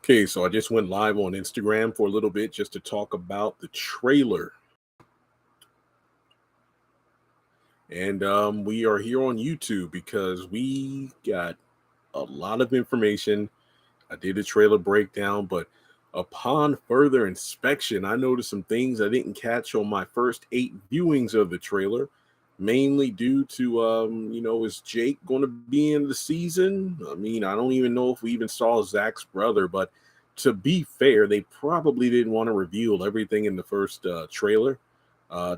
Okay, so I just went live on Instagram for a little bit just to talk about the trailer. And we are here on YouTube because we got a lot of information. I did a trailer breakdown, but upon further inspection, I noticed some things I didn't catch on my first 8 viewings of the trailer, mainly due to, is Jake going to be in the season? I mean, I don't even know if we even saw Zach's brother, but to be fair, they probably didn't want to reveal everything in the first trailer.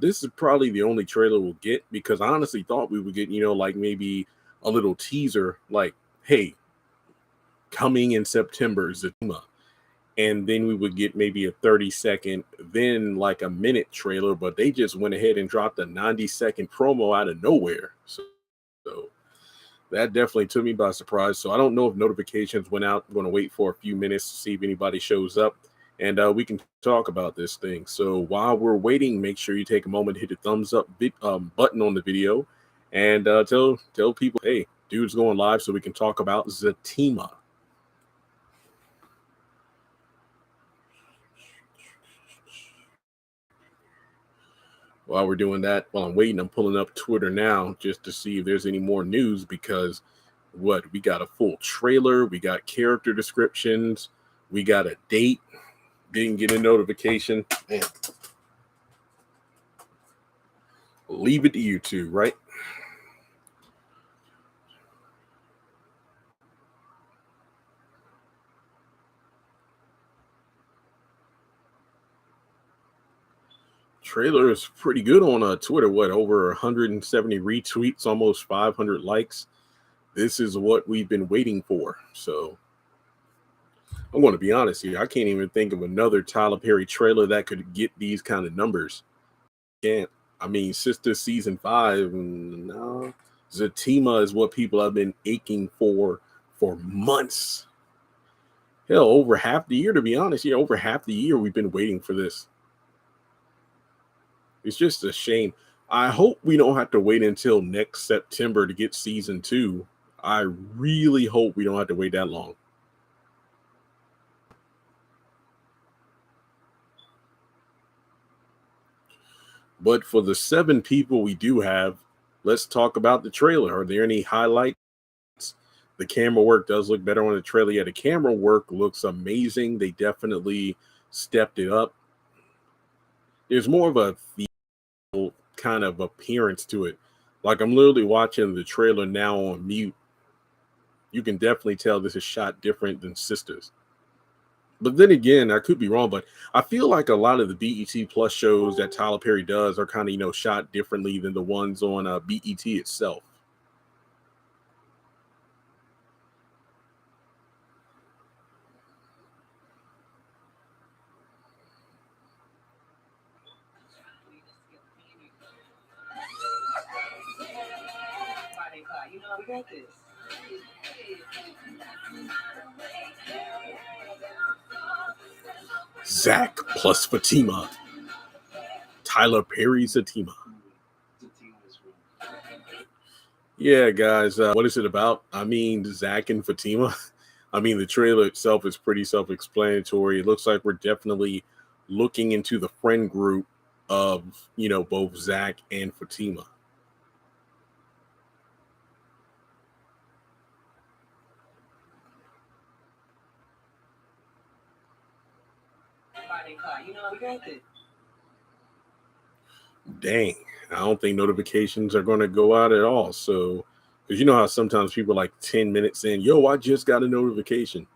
This is probably the only trailer we'll get because I honestly thought we would get, like maybe a little teaser like, hey, coming in September, Zatima. And then we would get maybe a 30-second, then like a minute trailer, but they just went ahead and dropped a 90-second promo out of nowhere. So that definitely took me by surprise. So I don't know if notifications went out. I'm going to wait for a few minutes to see if anybody shows up, and we can talk about this thing. So while we're waiting, make sure you take a moment to hit the thumbs up button on the video, and tell people, hey, dude's going live so we can talk about Zatima. While we're doing that, while I'm waiting, I'm pulling up Twitter now just to see if there's any more news because we got a full trailer, we got character descriptions, we got a date, didn't get a notification. Man. Leave it to YouTube, right? Trailer is pretty good on Twitter. Over 170 retweets, almost 500 likes. This is what we've been waiting for. So I'm going to be honest here. I can't even think of another Tyler Perry trailer that could get these kind of numbers. Can't. I mean, Sistas season 5. No, Zatima is what people have been aching for months. Hell, over half the year, to be honest. Yeah, over half the year we've been waiting for this. It's just a shame. I hope we don't have to wait until next September to get season 2. I really hope we don't have to wait that long. But for the 7 people we do have, let's talk about the trailer. Are there any highlights? The camera work does look better on the trailer. Yeah, the camera work looks amazing. They definitely stepped it up. There's more of a kind of appearance to it. Like I'm literally watching the trailer now on mute. You can definitely tell this is shot different than Sistas. But then again, I could be wrong, but I feel like a lot of the BET Plus shows that Tyler Perry does are kind of, shot differently than the ones on BET itself. Zach plus Fatima. Tyler Perry Zatima. Yeah, guys, what is it about? I mean, Zach and Fatima. I mean, the trailer itself is pretty self-explanatory. It looks like we're definitely looking into the friend group of, both Zach and Fatima. Dang, I don't think notifications are going to go out at all. So, because you know how sometimes people are like 10 minutes in, yo, I just got a notification.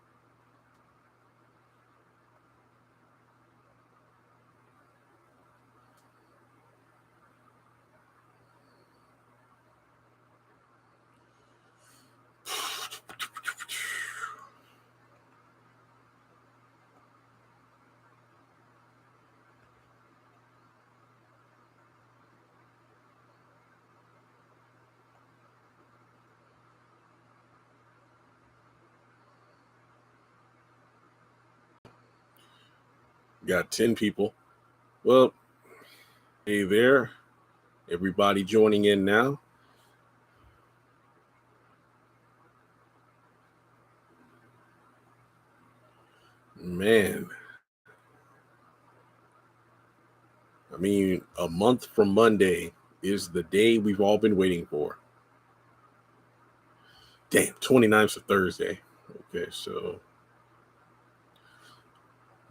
Got 10 people. Well, hey there, everybody joining in now. Man, I mean, a month from Monday is the day we've all been waiting for. Damn, 29th of Thursday. Okay, so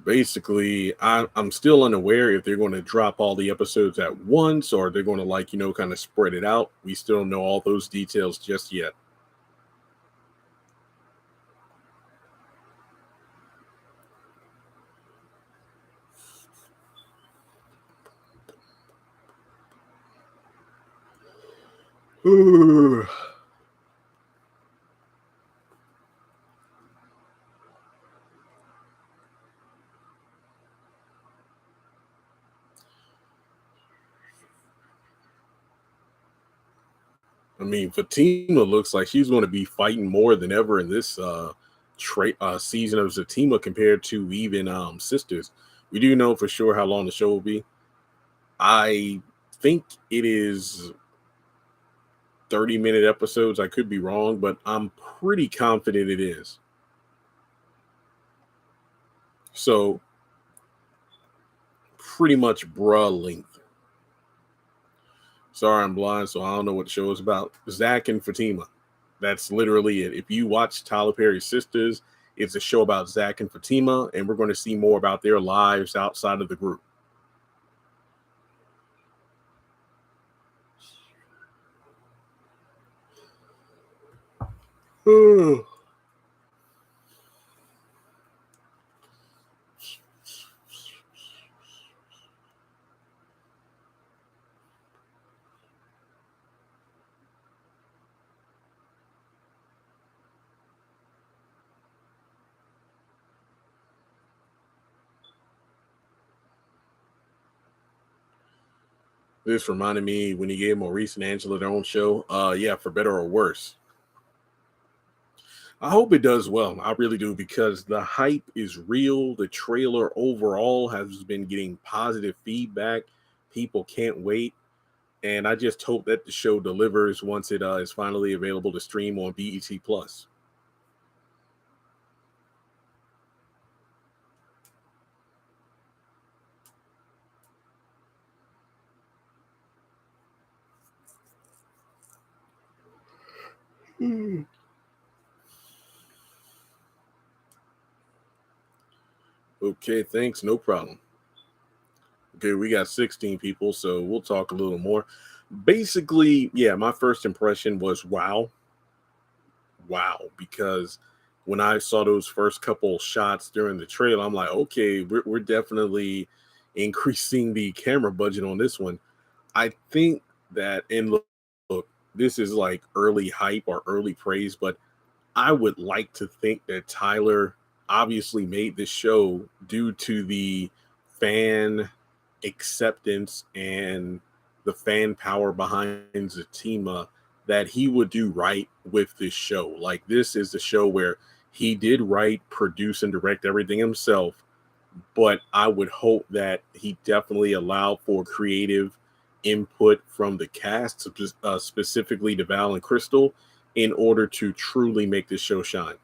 basically, I'm still unaware if they're going to drop all the episodes at once or they're going to, like, kind of spread it out. We still don't know all those details just yet. I mean, Fatima looks like she's going to be fighting more than ever in this season of Zatima compared to even Sisters. We do know for sure how long the show will be. I think it is 30-minute episodes. I could be wrong, but I'm pretty confident it is. So pretty much bruh length. Sorry, I'm blind, so I don't know what the show is about. Zach and Fatima. That's literally it. If you watch Tyler Perry's Sisters, it's a show about Zach and Fatima, and we're going to see more about their lives outside of the group. This reminded me when he gave Maurice and Angela their own show. Yeah, for better or worse. I hope it does well. I really do because the hype is real. The trailer overall has been getting positive feedback. People can't wait. And I just hope that the show delivers once it is finally available to stream on BET Plus. Okay, thanks. No problem. Okay, we got 16 people, so we'll talk a little more. Basically, yeah, my first impression was wow. Wow, because when I saw those first couple shots during the trailer, I'm like, okay, we're definitely increasing the camera budget on this one. I think that, and look, this is like early hype or early praise, but I would like to think that Tyler obviously made this show due to the fan acceptance and the fan power behind Zatima that he would do right with this show. Like, this is the show where he did write, produce, and direct everything himself. But I would hope that he definitely allowed for creative input from the cast, specifically DeVal and Crystal, in order to truly make this show shine.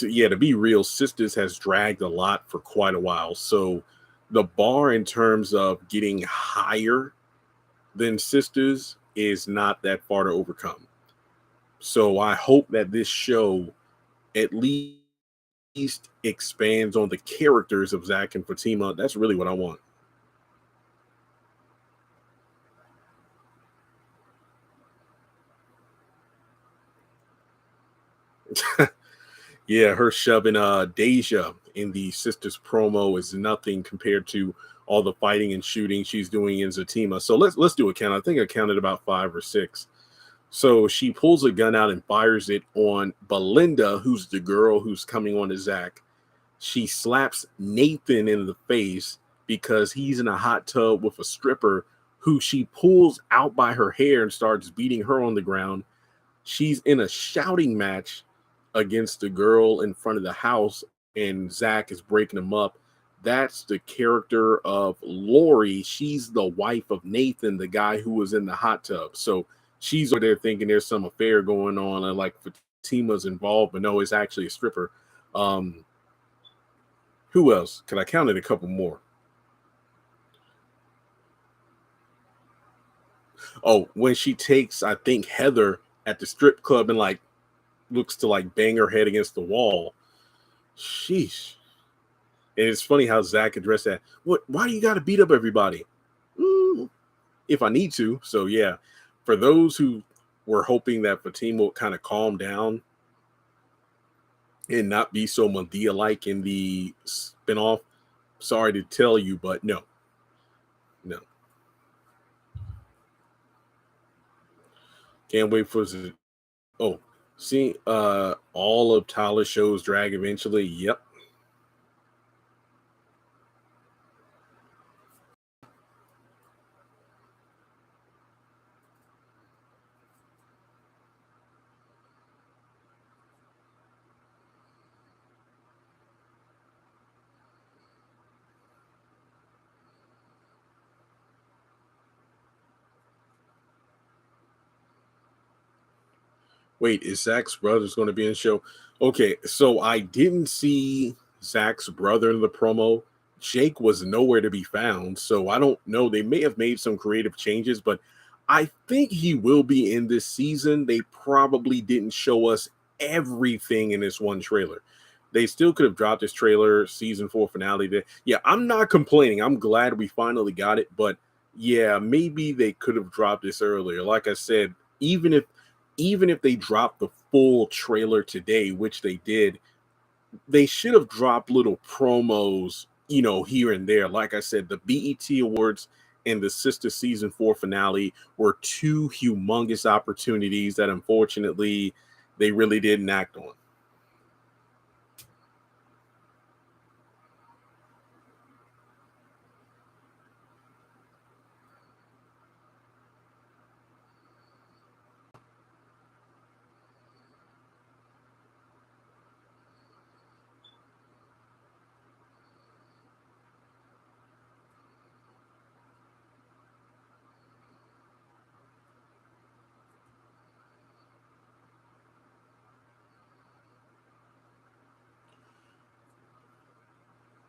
Yeah, to be real, Sisters has dragged a lot for quite a while. So the bar in terms of getting higher than Sisters is not that far to overcome. So I hope that this show at least expands on the characters of Zach and Fatima. That's really what I want. Yeah, her shoving Deja in the Sisters promo is nothing compared to all the fighting and shooting she's doing in Zatima. So let's do a count. I think I counted about 5 or 6. So she pulls a gun out and fires it on Belinda, who's the girl who's coming on to Zach. She slaps Nathan in the face because he's in a hot tub with a stripper who she pulls out by her hair and starts beating her on the ground. She's in a shouting match against the girl in front of the house, and Zach is breaking them up. That's the character of Lori. She's the wife of Nathan, the guy who was in the hot tub. So she's over there thinking there's some affair going on. And like Zatima's involved, but no, it's actually a stripper. Um, who else? Could I count it a couple more? Oh, when she takes, I think, Heather at the strip club and like looks to like bang her head against the wall. Sheesh. And it's funny how Zach addressed that. What? Why do you got to beat up everybody? Mm, if I need to. So yeah, for those who were hoping that Fatima would kind of calm down and not be so Medea-like in the spinoff, sorry to tell you, but no, no. Can't wait for the. Oh, see, all of Tyler's shows drag eventually. Yep. Wait, is Zach's brother's going to be in the show? Okay, so I didn't see Zach's brother in the promo. Jake was nowhere to be found, so I don't know. They may have made some creative changes, but I think he will be in this season. They probably didn't show us everything in this one trailer. They still could have dropped this trailer, season 4 finale. Yeah, I'm not complaining. I'm glad we finally got it, but yeah, maybe they could have dropped this earlier. Like I said, even if even if they dropped the full trailer today, which they did, they should have dropped little promos, here and there. Like I said, the BET Awards and the Sister season 4 finale were two humongous opportunities that unfortunately they really didn't act on.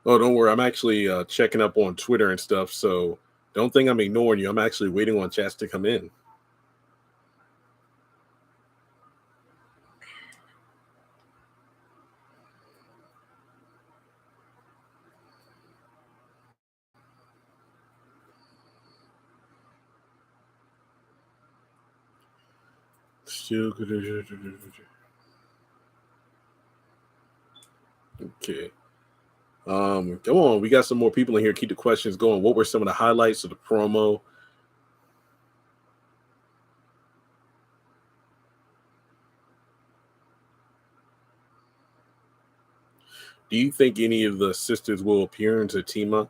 Oh, don't worry. I'm actually checking up on Twitter and stuff. So don't think I'm ignoring you. I'm actually waiting on chats to come in. Still good. Okay. Come on. We got some more people in here. Keep the questions going. What were some of the highlights of the promo? Do you think any of the sisters will appear in Zatima?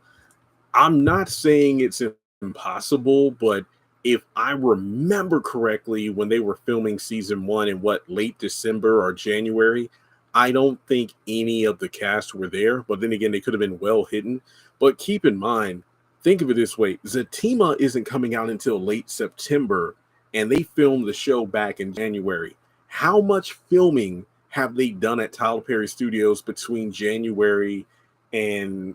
I'm not saying it's impossible, but if I remember correctly, when they were filming season 1 in what, late December or January, I don't think any of the cast were there. But then again, they could have been well hidden. But keep in mind, think of it this way: Zatima isn't coming out until late September, and they filmed the show back in January. How much filming have they done at Tyler Perry Studios between January and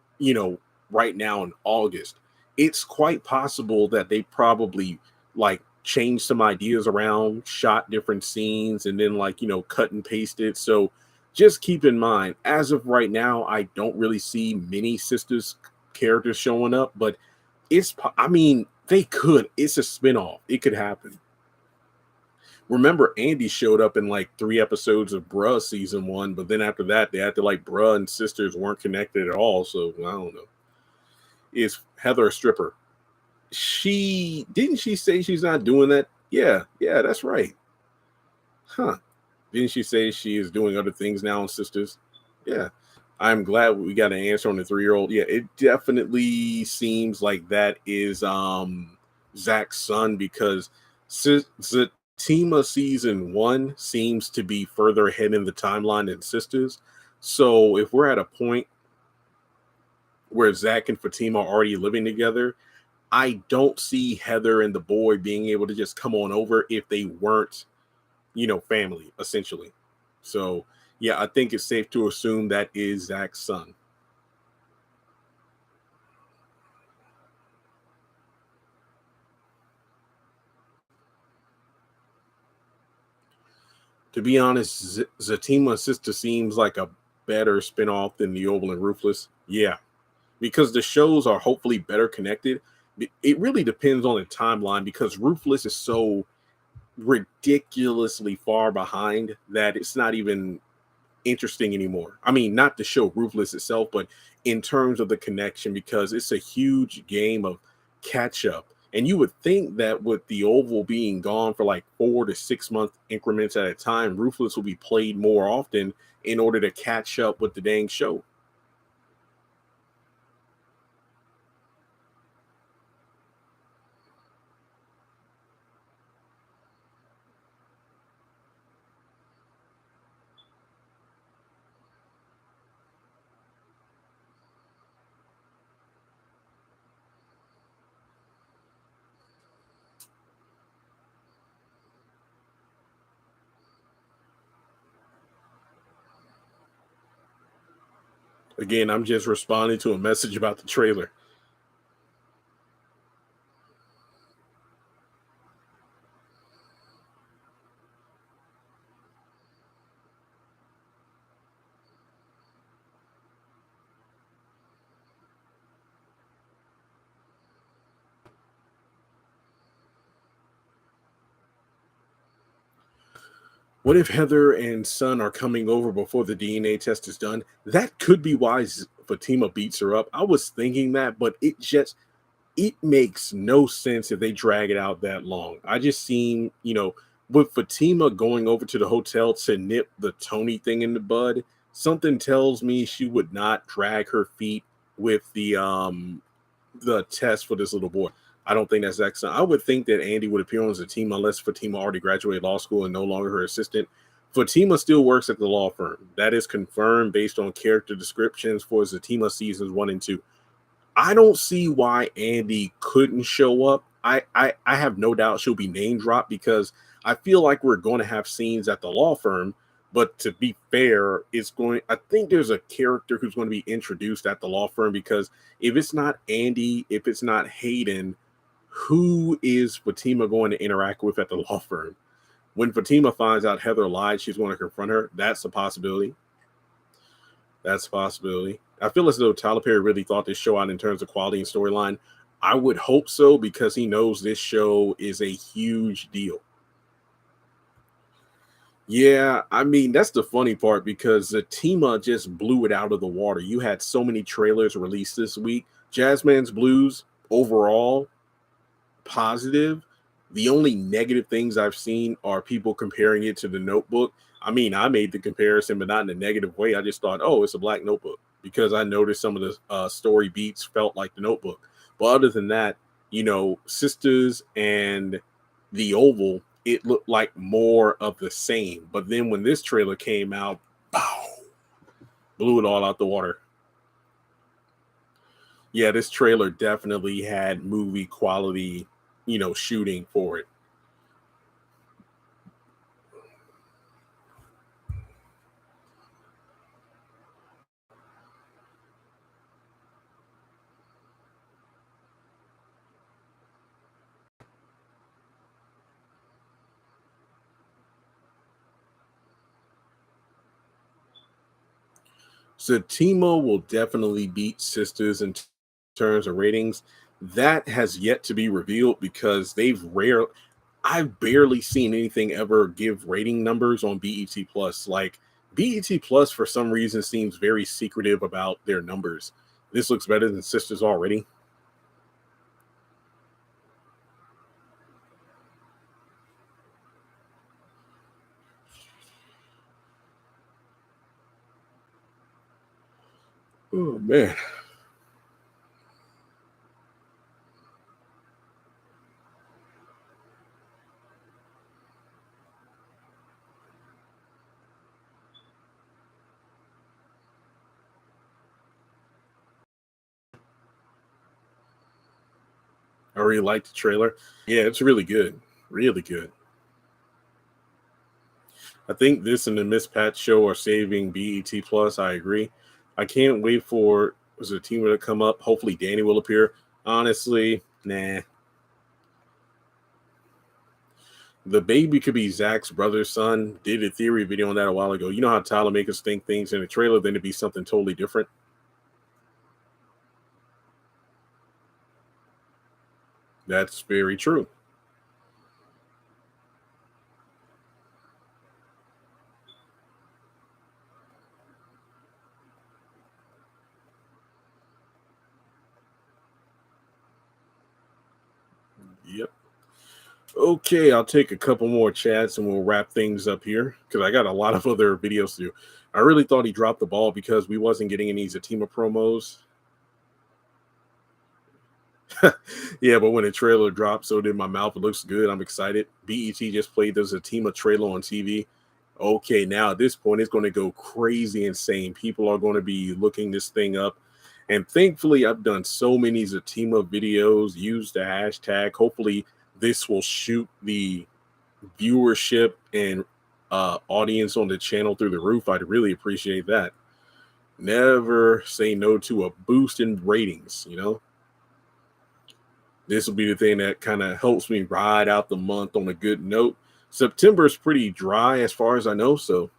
right now in August? It's quite possible that they probably like changed some ideas around, shot different scenes, and then cut and pasted. So just keep in mind, as of right now, I don't really see many sisters characters showing up, but I mean, they could. It's a spinoff. It could happen. Remember, Andy showed up in like 3 episodes of Bruh season 1, but then after that, they acted like Bruh and sisters weren't connected at all. So I don't know. Is Heather a stripper? She say she's not doing that? Yeah, that's right. Huh. Didn't she say she is doing other things now in Sisters? Yeah. I'm glad we got an answer on the 3-year-old. Yeah, it definitely seems like that is Zach's son, because Zatima season 1 seems to be further ahead in the timeline than Sisters. So if we're at a point where Zach and Fatima are already living together, I don't see Heather and the boy being able to just come on over if they weren't, family, essentially. So yeah, I think it's safe to assume that is Zach's son. To be honest, Zatima Sister seems like a better spinoff than The Oval and Ruthless. Yeah, because the shows are hopefully better connected. It really depends on the timeline because Ruthless is so ridiculously far behind that it's not even interesting anymore. I mean, not the show Ruthless itself, but in terms of the connection, because it's a huge game of catch up. And you would think that with the Oval being gone for like 4 to 6 month increments at a time, Ruthless will be played more often in order to catch up with the dang show. Again, I'm just responding to a message about the trailer. What if Heather and Son are coming over before the DNA test is done? That could be why Fatima beats her up. I was thinking that, but it makes no sense if they drag it out that long. I just seen, with Fatima going over to the hotel to nip the Tony thing in the bud, something tells me she would not drag her feet with the test for this little boy. I don't think that's excellent. I would think that Andy would appear on Zatima unless Fatima already graduated law school and no longer her assistant. Fatima still works at the law firm. That is confirmed based on character descriptions for Zatima seasons 1 and 2. I don't see why Andy couldn't show up. I have no doubt she'll be name dropped because I feel like we're going to have scenes at the law firm. But to be fair, I think there's a character who's going to be introduced at the law firm because if it's not Andy, if it's not Hayden, who is Fatima going to interact with at the law firm? When Fatima finds out Heather lied, she's going to confront her. That's a possibility. That's a possibility. I feel as though Tyler Perry really thought this show out in terms of quality and storyline. I would hope so because he knows this show is a huge deal. Yeah, I mean, that's the funny part because Zatima just blew it out of the water. You had so many trailers released this week. Jazzman's Blues overall positive. The only negative things I've seen are people comparing it to the Notebook. I mean, I made the comparison, but not in a negative way. I just thought, oh, it's a black Notebook because I noticed some of the story beats felt like the Notebook. But other than that, Sisters and the Oval, it looked like more of the same. But then when this trailer came out, pow, blew it all out the water. Yeah, this trailer definitely had movie quality, shooting for it. So Timo will definitely beat Sisters in terms of ratings. That has yet to be revealed because I've barely seen anything ever give rating numbers on BET Plus. Like BET Plus for some reason seems very secretive about their numbers. This looks better than Sisters already. Oh man. I really liked the trailer. Yeah, it's really good. Really good. I think this and the Miss Pat show are saving BET Plus. I agree. I can't wait for Zatima to come up. Hopefully, Danny will appear. Honestly, nah. The baby could be Zach's brother's son. Did a theory video on that a while ago. You know how Tyler make us think things in a trailer, then it'd be something totally different. That's very true. Yep. Okay, I'll take a couple more chats and we'll wrap things up here because I got a lot of other videos to do. I really thought he dropped the ball because we wasn't getting any Zatima promos. Yeah, but when the trailer dropped, so did my mouth. It looks good. I'm excited. BET just played the Zatima trailer on TV. Okay, now at this point, it's going to go crazy insane. People are going to be looking this thing up. And thankfully, I've done so many Zatima videos, used the hashtag. Hopefully, this will shoot the viewership and audience on the channel through the roof. I'd really appreciate that. Never say no to a boost in ratings, you know? This will be the thing that kind of helps me ride out the month on a good note. September is pretty dry as far as I know, so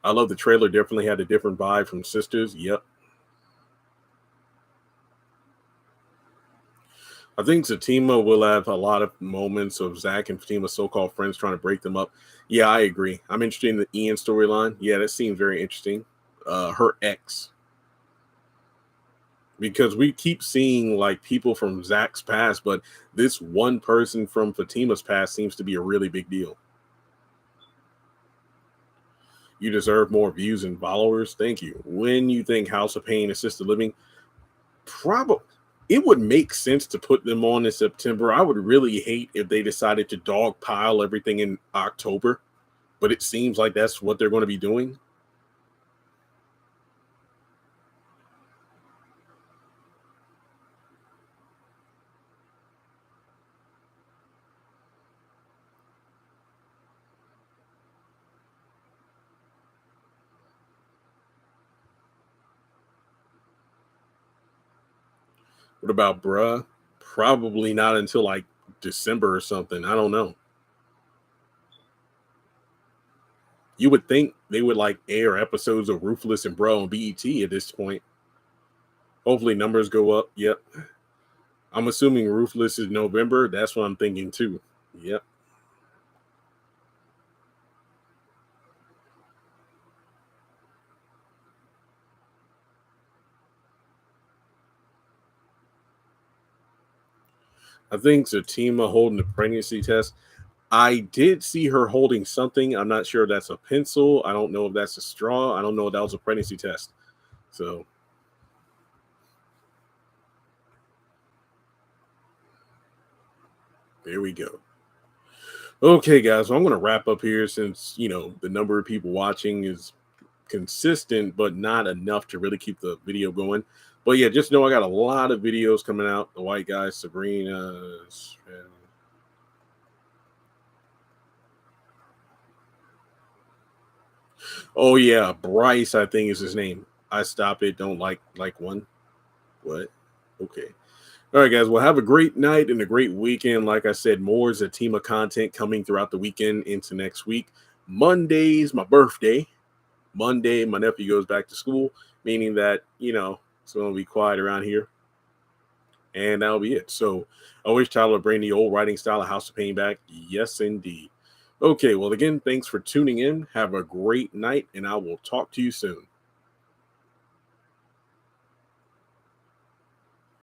I love the trailer. Definitely had a different vibe from Sisters. Yep. I think Zatima will have a lot of moments of Zach and Fatima's so-called friends trying to break them up. Yeah, I agree. I'm interested in the Ian storyline. Yeah, that seems very interesting. Her ex, because we keep seeing like people from Zach's past, but this one person from Fatima's past seems to be a really big deal. You deserve more views and followers. Thank you. When you think House of Pain assisted living, probably it would make sense to put them on in September. I would really hate if they decided to dogpile everything in October, but it seems like that's what they're going to be doing. What about bruh? Probably not until like December or something. I don't know. You would think they would like air episodes of Ruthless and Bro on BET at this point. Hopefully numbers go up. Yep. I'm assuming Ruthless is November. That's what I'm thinking too. Yep. I think Zatima holding the pregnancy test. I did see her holding something. I'm not sure if that's a pencil. I don't know if that's a straw. I don't know if that was a pregnancy test. So there we go. Okay, guys. So I'm going to wrap up here since, the number of people watching is consistent, but not enough to really keep the video going. But yeah, just know I got a lot of videos coming out. The White Guy, Sabrina. Oh yeah, Bryce, I think is his name. I stop it. Don't like one. What? Okay. All right, guys. Well, have a great night and a great weekend. Like I said, more Zatima content coming throughout the weekend into next week. Monday's my birthday. Monday, my nephew goes back to school, meaning that, it's going to be quiet around here. And that'll be it. So I wish Tyler would bring the old writing style of House of Pain back. Yes, indeed. Okay, well, again, thanks for tuning in. Have a great night, and I will talk to you soon.